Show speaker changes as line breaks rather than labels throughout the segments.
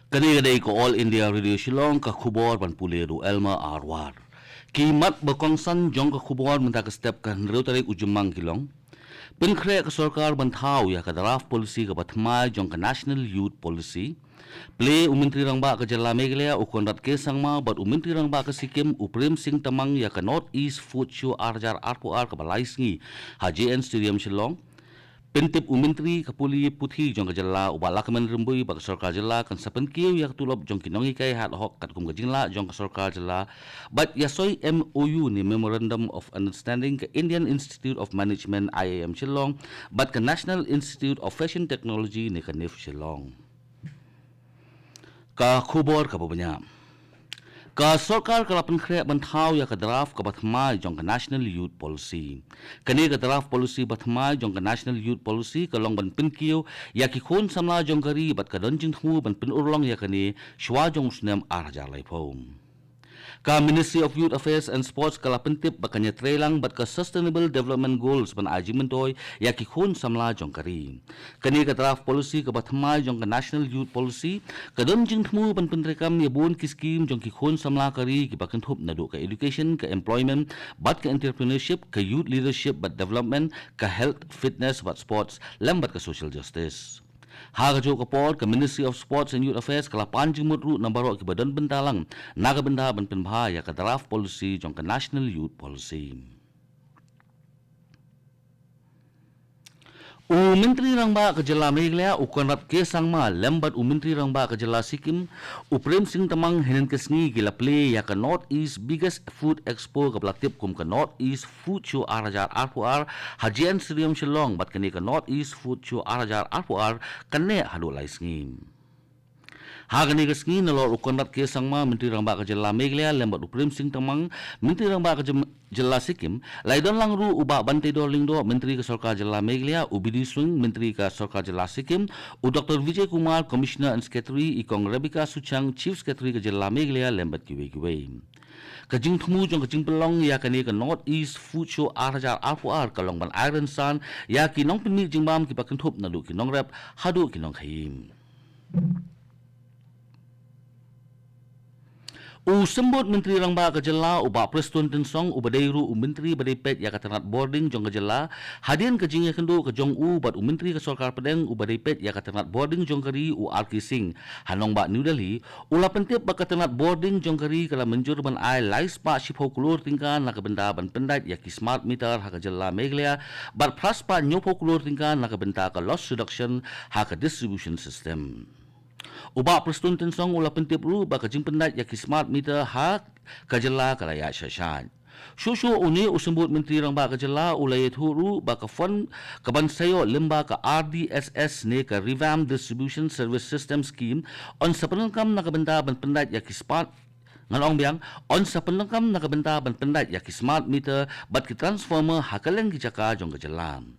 Kadai-kadai ko All India Radio Shillong ka khubor ban puleru Elma Arwar. Kimat bakongsan jong ka khubor menta ka step kan rotary ujumang kilong. Pinkre ka sarkar ban thau ya ka draft policy ka bathmai jong ka National Youth Policy. Play umintri rang ba ka Jala Meghalaya ukonrat ke sangma bat umintri rang ba ka Sikkim Uprem Singh Tamang ya ka North East Food Show Arjar Arpuar ka balaisngi HJN Stadium Shillong. Pentip umintri kapuli puthi jong kajala ubala kamen rembui bak sarkar jala kan sapen kiu yak tulop jong kinongi kai hat hok kat kum gajingla jong sarkar jala but yasoi MOU ni Memorandum of Understanding ke Indian Institute of Management IIM Shillong but ke National Institute of Fashion Technology ni ke NIF Shillong ka khubor ka babanya ka sarkar ka lapan kre banthau ya ka draft ka bathmai jong ka National Youth Policy kani ka draft policy bathmai jong ka National Youth Policy ka long ban pinkiu ya ki khon samla jong kari bat ka donjing thu ban pin urlong ya kani shwa jong snem arja lai phom ka Ministry of Youth Affairs and Sports ka lapan tip bakanya trelang bat ka Sustainable Development Goals ban ajimentoy ya ki khon samla jong kari kani ka draft policy ka bathmai jong ka National Youth Policy ka donjing thu ban pinrekam ya bon ki scheme jong ki khon samla kari ki bakan thup na do ka education ka employment bat ka entrepreneurship ka youth leadership bat development ka health fitness bat sports lambat ka social justice Haga jo kapor ke Ministry of Sports and Youth Affairs kala panjing mutru nambaro ki badan bentalang naga benda ban penbha ya ka draft policy jong ka National Youth Policy Menteri rang ba ka Jala Meghalaya ukonrat ke sangma lembat Menteri rang ba ka Jala Sikkim Uprem Singh Tamang henen kesngi gila play ya ka North East biggest food expo ka platip kum ka North East Food Show Arajar Arpuar HJN Stadium Shillong bat kani ka North East Food Show Arajar Arpuar kanne hadu lai ngim Hagani kesngi nalor ukonrat ke sangma Menteri rang ba ka Jala Meghalaya lembat Uprem Singh Tamang Menteri rang ba ka Jala Sikkim laidon lang ru uba bante dorling do Menteri ke Sarkar Jala Meghalaya ubidi swing Menteri ke Sarkar Jala Sikkim u Dr. Vijay Kumar Commissioner and Secretary ikong Rebecca Suchang Chief Secretary ke Jala Meghalaya lembat kiwe kajing thumu jong kajing pelong ya kani ke North East Food Show Arajar Arpuar kalong ban Iron Sun ya kinong pinmi jingbam ki pakin thup na du kinong rep hadu kinong khaim Sembut Menteri rang ba ka Jala uba Preston Tensong ubadairu Menteri badai pet ya katanat boarding jong ka Jala hadian ka jingya kendo ka jong bat Menteri ka Sarkar Padang ubadai pet ya katanat boarding jong kari RK Singh hanong ba New Delhi ula pentip ba katanat boarding jong kari kala menjur ban ai lais pa shipho kulur tingkan na ka benda ban pendait ya ki smart meter ha ka Jala Meghalaya bat praspa nyopo kulur tingkan na ka benda ka loss reduction ha ka distribution system Uba Preston Tensong ula pentip ru ba kajing pendat ya ki smart meter ha kajala kalaya syasyan. Shushu uni usembut Menteri rang ba kajala ula yethu ru ba ka fund kaban sayo limba ka RDSS ne ka Revamp Distribution Service System Scheme on sa penengkam na kabenta ban pendat ya ki smart ngalong biang on sa penengkam na kabenta ban pendat ya ki smart meter bat ki transformer hakaleng ki jaka jong kajalam.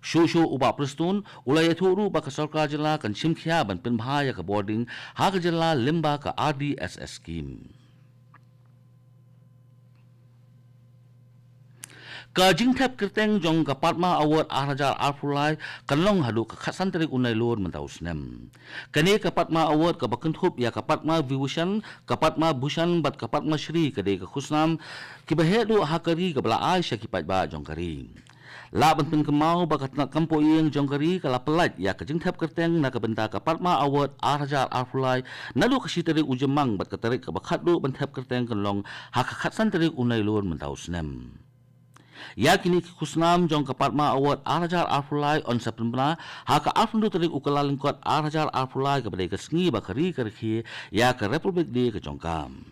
Shushu uba Preston ulay thuru ba ka Sarkar Jala kan simkhya ban penbhaya ka boarding ha ka Jala limba ka RDSS scheme ka jingthap kerteng jong ka Padma Award Arajar Arpulai kanlong hadu ka khasantarik unay lor mentausnem kani ka Padma Award ka bakenthup ya ka Padma Vibhushan ka Padma Bhushan bat ka Padma Shri kadai ka khusnam kibahedu hakari ka bala ai syakipaj ba jong kari Laban pin kemau bakat nak kampo yang jongkari kala pelat ya kajing thap kerteng na kabenta ka Padma Award Arajar Arpulai nalu ka sitarik ujemang bat katarik ka bakhat do ban thap kerteng kanlong hakakhatsan tarik unay lon mentausnem Ya kini kusnam jong ka Padma Award Arajar Arpulai on September haka arfundu tarik ukala lingkot Arajar Arpulai ka badai ka sngi bakari karki ya ka Republic Day ka jongkam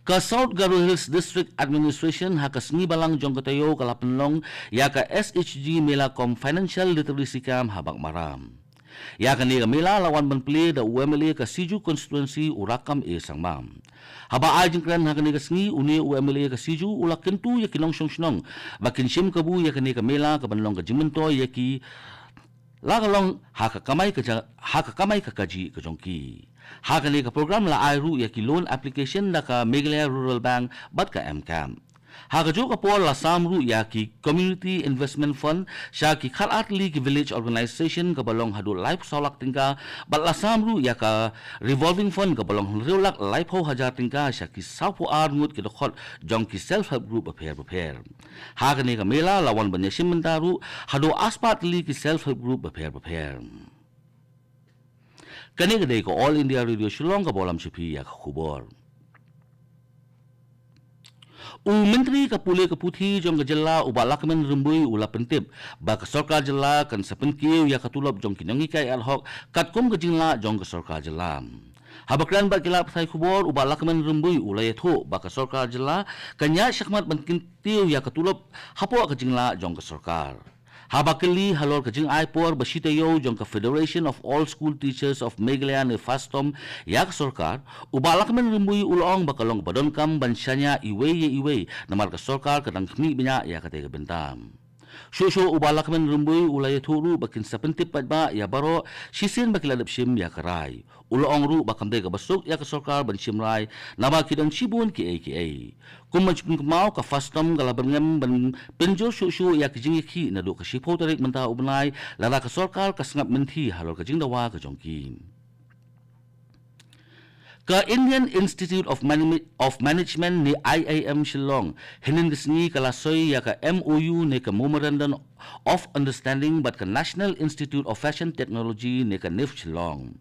Ka South Garo Hills District Administration ha kasngi balang jong katayo kalapenlong ya ka SHG Melacom Financial Literacy Camp habak maram. Ya kani ka mela lawan banpli da UMLA ka Siju Constituency urakam sangmam. Haba ajing kran ha kani kasngi uni UMLA ka Siju ulak kentu ya kinong song bakin sim kabu ya kani ka mela ka banlong ka jimentoy ya ki lagalong haka kamay ka kaji ka jongki. Haka ni ka program la airu ya ki loan application na ka Meghalaya Rural Bank bat ka MCAM. Hagajo kapol la samru ya ki Community Investment Fund sya ki khalatli ki village organization ka balong hadu life solak tingka bat la samru ya ka revolving fund ka balong riulak life ho hajar tingka sya ki sapu arngut ki dokhot jong ki self help group prepare hagane ka mela lawan banya simentaru hadu aspatli ki self help group prepare kani gede ko All India Radio Shillong ka bolam sipi ya khubor Menteri Kapule Kaputhi jong kejela ubak lakmen rembui ula pentip ba ke sarkar jela kan sepenkiu ya katulop jong kinongi kai ad hoc katkum kejingla jong ke sarkar jela habakran ba kilap sai khubor ubak lakmen rembui ula yatho ba ke sarkar jela kanya syakmat bankintiu ya katulop hapo kejingla jong ke sarkar Habakili halor kajing aipor basitayo jong ka Federation of All School Teachers of Meghalaya ne Fastom yak sarkar ubalak men rimbui ulong bakalong badonkam bansanya iwe namar ka sarkar kadang khmi binya ya kate ka bentam Shusho ubalak men rimbui ulay thuru bakin sapentip ba ya baro sisin bakiladap sim ya karai ulong ru bakamde ka basuk ya ka sarkar bansim rai naba kidang sibun ki kumajpun kemau ka fastom galabangem ban penjo shushu ya kijing ki na do ka sipo tarik menta ubnai lala ka sarkar ka sngap menti halor ka jing dawa ka jongkin Ka Indian Institute of Management ni IIM Shillong hinin kesni kalasoy ya ka MOU ni ka Memorandum of Understanding bat ka National Institute of Fashion Technology ni ka NIF Shillong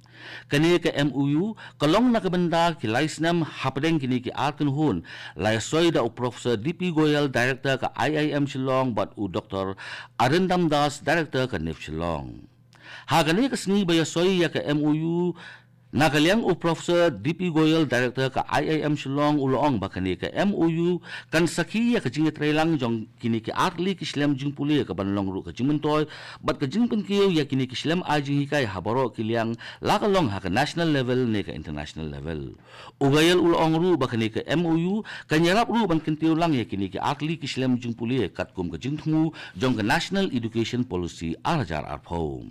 kani ka MOU kalong nakabenda ki laisnam hapdeng kini ki arkin hun lasoy da Professor DP Goyal Director ka IIM Shillong bat u Dr. Arindam Das Director ka NIF Shillong hagani kesni bayasoy ya ka MOU Nakaliang Professor DP Goyal Director ka IIM Shillong uloong bakani ka MOU kan sakiya ka jingi trailang jong kini ki atli ki slam jing puli ka banlong ru ka jimentoy bat ka jing penkiyo ya kini ki slam ajing hikay habaro kiliang lakalong ha ka national level ne ka international level ugayal uloong ru bakani ka MOU kanyarap ru ban kintiyo lang ya kini ki atli ki slam jing puli katkum ka jing thungu jong ka National Education Policy arajar arpo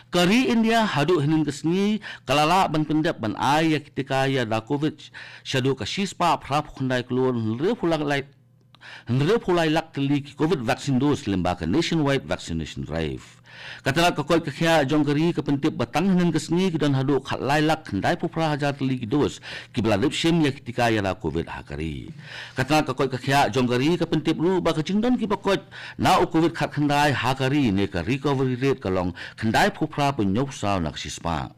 Kari India hadu hinin kesni kalala ban pendap ban ay ketika ya da COVID syadu ka sispa prap khundai kluon Nre pulai lak teli ki COVID vaccine dose lembaga nationwide vaccination drive. Katalah kakoi kakya jong kari kepentip batang hinin kesni ki dan hadu khatlai lak khandai pupra hajar teli ki dose ki beladip sim ya ketika ya da COVID hakari. Katalah kakoi kakya jong kari kepentip ru ba kajingdan ki pakot na COVID khat khandai hakari ne ka recovery rate kalong khandai pupra penyop saw nak sispa.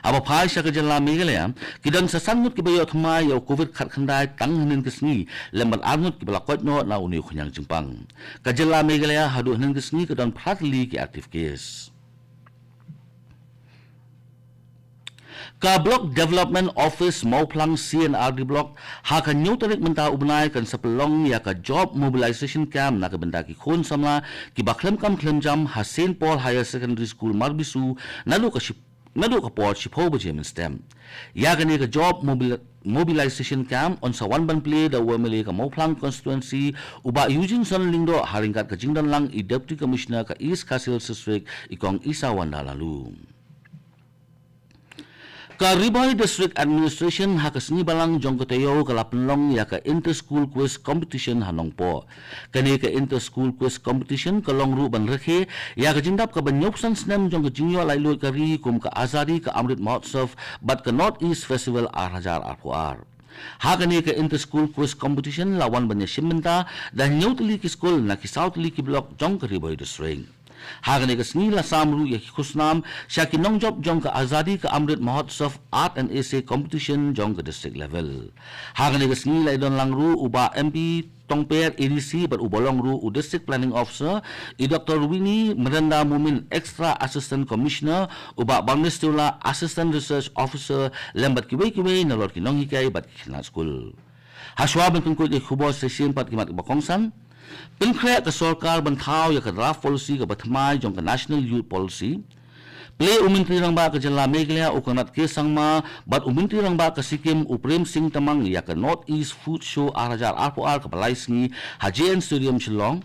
Aba phai sa kajala Meghalaya kidang sasangut ki bayo thma ya COVID khat khandai tang hinin kesni lembat arngut ki balakot no na uni khunyang jingpang kajala Meghalaya hadu hinin kesni kedon pratli ki active case Ka Block Development Office Mauplang CNRD Block haka nyutarik menta ubnai kan sepelong ya ka Job Mobilization Camp na kabenda ki khun samla ki baklem kam klem jam St. Paul Higher Secondary School Marbisu nalu ka Nadu ka port sipo ba jemen stem. Ya kani ka job mobilization camp on sa one ban play da wemeli ka Mauplang constituency uba Eugene Son Lingdo haringkat ka jingdan lang i Deputy Commissioner ka East Castle District ikong Isa Wanda lalu. Ka Riboy District Administration hakasni balang jong katayo kalapenlong ya ka inter-school quiz competition hanong po. Kani ka inter-school quiz competition kalong ru ban rekhe ya ka jindap ka banyopsan snem jong ka jingyo lailoi kari kum ka azadi ka Amrit Mahotsav bat ka North East Festival Arhajar Arpuar. Hakani ka inter-school quiz competition lawan banya simenta dan nyotli ki school na ki Southli ki block jong ka Riboy District. Hagani ka snila samru ya khusnam sya ki nongjob jong ka azadi ka Amrit Mahotsav art and essay competition jong ka district level hagani ka snila idon langru uba MP Tongper ADC bat ubolong ru u district planning officer i Dr. Winnie Miranda Mumin extra assistant commissioner uba Bangladesh Tula assistant research officer lembat kiwe na lor kinong hikay bat kina school haswa bentun ko di khubos session pat kimat bakongsan Pinkre ka sarkar bantaw ya ka draft policy ka batmay jong ka National Youth Policy. Play umintri rang ba ka Jala Meghalaya o kanat kesang ma bat umintri rang ba ka Sikkim Uprem Singh Tamang ya ka North East Food Show Arajar Arpuar ka Palaisngi Hajian Stadium Shillong.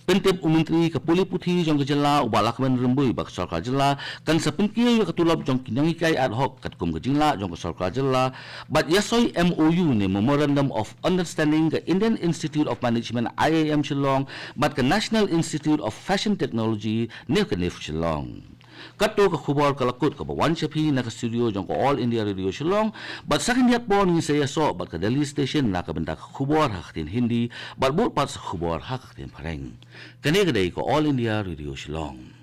Pentep Menteri ke Puli Putih jong ke jela ubah lakman rembui bak sarkar jela kan sepengkia ke tulap jong kinyangikai ad hoc kat kum ke jela jong ke sarkar jela bat yasoi MOU ni Memorandum of Understanding ke Indian Institute of Management IIM Shillong bat ke National Institute of Fashion Technology ni ke NIF Shillong. Kato ka khubor kalakut ka bawan shapi na ka studio jong ko All India Radio Shillong bat sakin diat po ni saya so bat ka Delhi station na ka benda ka khubor hakatin Hindi bat but pat sa khubor hakatin Pareng kani kadai ko All India Radio Shillong.